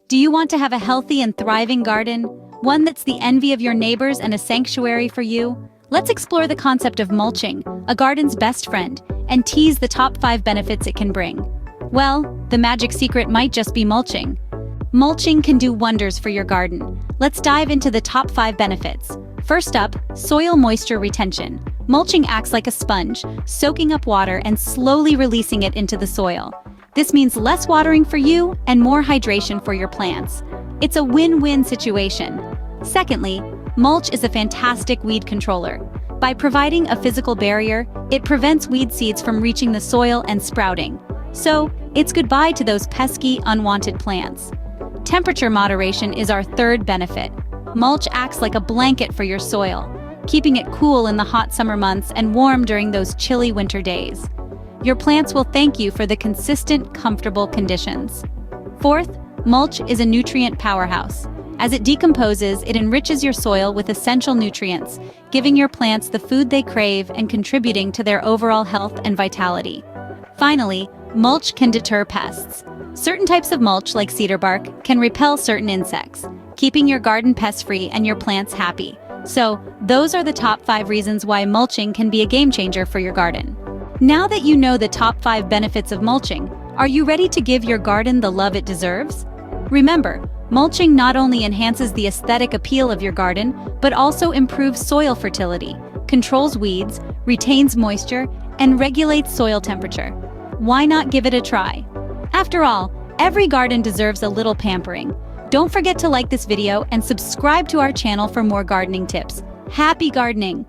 Do you want to have a healthy and thriving garden? One that's the envy of your neighbors and a sanctuary for you? Let's explore the concept of mulching, a garden's best friend, and tease the top 5 benefits it can bring. Well, the magic secret might just be mulching. Mulching can do wonders for your garden. Let's dive into the top 5 benefits. First up, soil moisture retention. Mulching acts like a sponge, soaking up water and slowly releasing it into the soil. This means less watering for you and more hydration for your plants. It's a win-win situation. Secondly, mulch is a fantastic weed controller. By providing a physical barrier, it prevents weed seeds from reaching the soil and sprouting. So, it's goodbye to those pesky, unwanted plants. Temperature moderation is our third benefit. Mulch acts like a blanket for your soil, keeping it cool in the hot summer months and warm during those chilly winter days. Your plants will thank you for the consistent, comfortable conditions. Fourth, mulch is a nutrient powerhouse. As it decomposes, it enriches your soil with essential nutrients, giving your plants the food they crave and contributing to their overall health and vitality. Finally, mulch can deter pests. Certain types of mulch, like cedar bark, can repel certain insects, keeping your garden pest-free and your plants happy. So, those are the top 5 reasons why mulching can be a game changer for your garden. Now that you know the top 5 benefits of mulching, are you ready to give your garden the love it deserves? Remember, mulching not only enhances the aesthetic appeal of your garden, but also improves soil fertility, controls weeds, retains moisture, and regulates soil temperature. Why not give it a try? After all, every garden deserves a little pampering. Don't forget to like this video and subscribe to our channel for more gardening tips. Happy gardening!